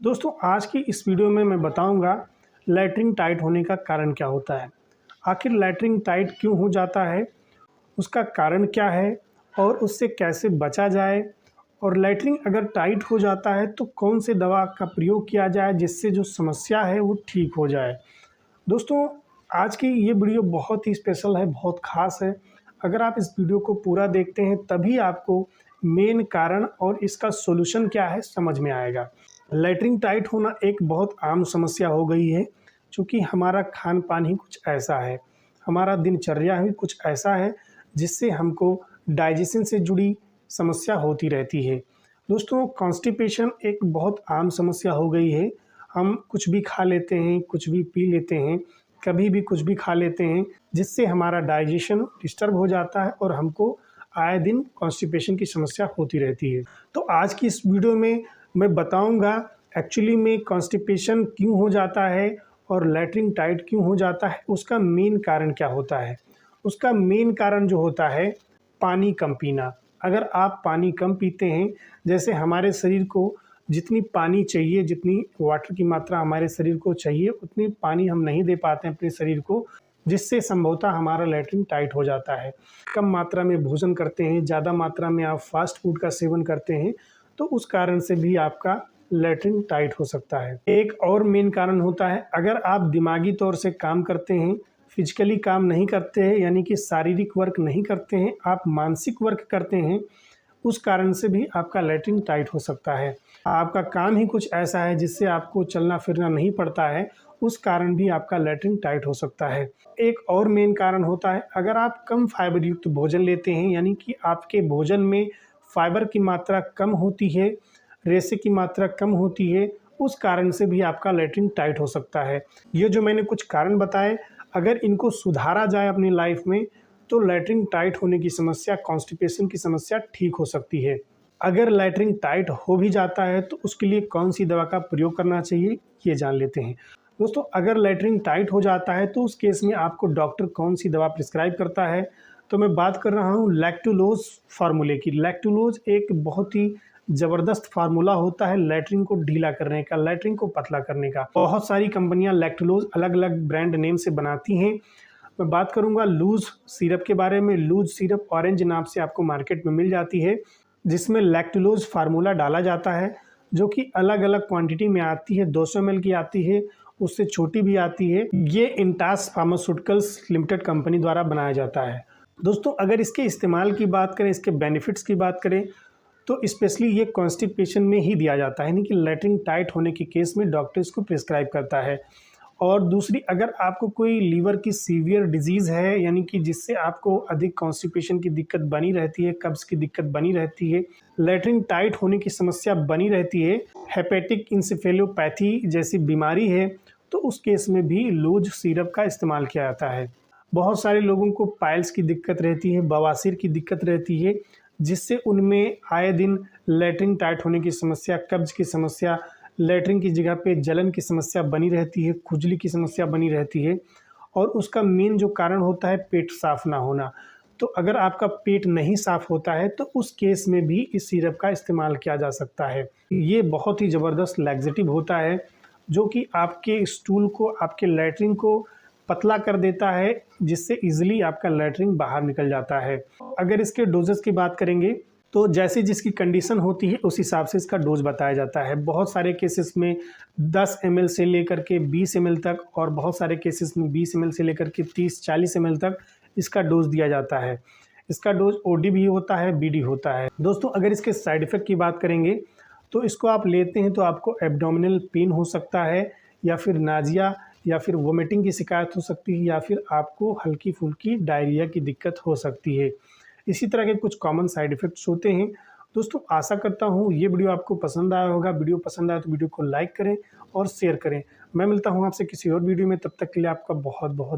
दोस्तों आज की इस वीडियो में मैं बताऊंगा लैट्रिन टाइट होने का कारण क्या होता है। आखिर लैट्रिन टाइट क्यों हो जाता है, उसका कारण क्या है और उससे कैसे बचा जाए, और लैट्रिन अगर टाइट हो जाता है तो कौन से दवा का प्रयोग किया जाए जिससे जो समस्या है वो ठीक हो जाए। दोस्तों आज की ये वीडियो बहुत ही स्पेशल है, बहुत ख़ास है। अगर आप इस वीडियो को पूरा देखते हैं तभी आपको मेन कारण और इसका सॉल्यूशन क्या है समझ में आएगा। लैट्रिन टाइट होना एक बहुत आम समस्या हो गई है, क्योंकि हमारा खान पान ही कुछ ऐसा है, हमारा दिनचर्या ही कुछ ऐसा है जिससे हमको डाइजेशन से जुड़ी समस्या होती रहती है। दोस्तों कॉन्स्टिपेशन एक बहुत आम समस्या हो गई है। हम कुछ भी खा लेते हैं, कुछ भी पी लेते हैं, कभी भी कुछ भी खा लेते हैं, जिससे हमारा डाइजेशन डिस्टर्ब हो जाता है और हमको आए दिन कॉन्स्टिपेशन की समस्या होती रहती है। तो आज की इस वीडियो में मैं बताऊंगा एक्चुअली में कॉन्स्टिपेशन क्यों हो जाता है और लैट्रिन टाइट क्यों हो जाता है, उसका मेन कारण क्या होता है। उसका मेन कारण जो होता है पानी कम पीना। अगर आप पानी कम पीते हैं, जैसे हमारे शरीर को जितनी पानी चाहिए, जितनी वाटर की मात्रा हमारे शरीर को चाहिए, उतनी पानी हम नहीं दे पाते हैं अपने शरीर को, जिससे संभवतः हमारा लैट्रिन टाइट हो जाता है। कम मात्रा में भोजन करते हैं, ज़्यादा मात्रा में आप फास्ट फूड का सेवन करते हैं, तो उस कारण से भी आपका लैट्रिन टाइट हो सकता है। एक और मेन कारण होता है, अगर आप दिमागी तौर से काम करते हैं, फिजिकली काम नहीं करते हैं, यानी कि शारीरिक वर्क नहीं करते हैं, आप मानसिक वर्क करते हैं, उस कारण से भी आपका लैट्रिन टाइट हो सकता है। आपका काम ही कुछ ऐसा है जिससे आपको चलना फिरना नहीं पड़ता है, उस कारण भी आपका लैट्रिन टाइट हो सकता है। एक और मेन कारण होता है, अगर आप कम फाइबर युक्त भोजन लेते हैं, यानी कि आपके भोजन में फाइबर की मात्रा कम होती है, रेशे की मात्रा कम होती है, उस कारण से भी आपका लैट्रिन टाइट हो सकता है। ये जो मैंने कुछ कारण बताए, अगर इनको सुधारा जाए अपनी लाइफ में तो लैट्रिन टाइट होने की समस्या, कॉन्स्टिपेशन की समस्या ठीक हो सकती है। अगर लैट्रिन टाइट हो भी जाता है तो उसके लिए कौन सी दवा का प्रयोग करना चाहिए, ये जान लेते हैं। दोस्तों अगर लैट्रिन टाइट हो जाता है तो उस केस में आपको डॉक्टर कौन सी दवा प्रिस्क्राइब करता है, तो मैं बात कर रहा हूँ लैक्टुलोज फार्मूले की। लैक्टुलोज एक बहुत ही ज़बरदस्त फार्मूला होता है लैट्रिन को ढीला करने का, लैट्रिन को पतला करने का। बहुत सारी कंपनियां लैक्टुलोज अलग अलग ब्रांड नेम से बनाती हैं। मैं बात करूंगा लूज सिरप के बारे में। लूज सिरप ऑरेंज नाम से आपको मार्केट में मिल जाती है, जिसमें लैक्टुलोज फार्मूला डाला जाता है, जो कि अलग अलग क्वांटिटी में आती है। 200 ml की आती है, उससे छोटी भी आती है। ये इंटास फार्मास्यूटिकल्स लिमिटेड कंपनी द्वारा बनाया जाता है। दोस्तों अगर इसके इस्तेमाल की बात करें, इसके बेनिफिट्स की बात करें, तो स्पेशली ये कॉन्स्टिपेशन में ही दिया जाता है, यानी कि लैट्रिन टाइट होने के केस में डॉक्टर इसको प्रिस्क्राइब करता है। और दूसरी, अगर आपको कोई लीवर की सीवियर डिजीज़ है, यानी कि जिससे आपको अधिक कॉन्स्टिपेशन की दिक्कत बनी रहती है, कब्ज़ की दिक्कत बनी रहती है, लैट्रिन टाइट होने की समस्या बनी रहती है, हेपेटिक इंसेफेलोपैथी जैसी बीमारी है, तो उस केस में भी लूज सिरप का इस्तेमाल किया जाता है। बहुत सारे लोगों को पाइल्स की दिक्कत रहती है, बवासीर की दिक्कत रहती है, जिससे उनमें आए दिन लैट्रिन टाइट होने की समस्या, कब्ज़ की समस्या, लैट्रिन की जगह पे जलन की समस्या बनी रहती है, खुजली की समस्या बनी रहती है। और उसका मेन जो कारण होता है पेट साफ़ ना होना। तो अगर आपका पेट नहीं साफ़ होता है तो उस केस में भी इस सिरप का इस्तेमाल किया जा सकता है। ये बहुत ही ज़बरदस्त लैक्सेटिव होता है, जो कि आपके स्टूल को, आपके लैट्रिन को पतला कर देता है, जिससे ईजिली आपका लैट्रिन बाहर निकल जाता है। अगर इसके डोजेस की बात करेंगे तो जैसे जिसकी कंडीशन होती है उस हिसाब से इसका डोज बताया जाता है। बहुत सारे केसेस में 10 ml से लेकर के 20 ml तक, और बहुत सारे केसेस में 20 ml से लेकर के 30-40 ml तक इसका डोज दिया जाता है। इसका डोज ओडी भी होता है, बीडी होता है। दोस्तों अगर इसके साइड इफ़ेक्ट की बात करेंगे तो इसको आप लेते हैं तो आपको एब्डोमिनल पेन हो सकता है, या फिर नाजिया या फिर वोमिटिंग की शिकायत हो सकती है, या फिर आपको हल्की फुल्की डायरिया की दिक्कत हो सकती है। इसी तरह के कुछ कॉमन साइड इफ़ेक्ट्स होते हैं। दोस्तों आशा करता हूँ ये वीडियो आपको पसंद आया होगा। वीडियो पसंद आया तो वीडियो को लाइक करें और शेयर करें। मैं मिलता हूँ आपसे किसी और वीडियो में, तब तक के लिए आपका बहुत बहुत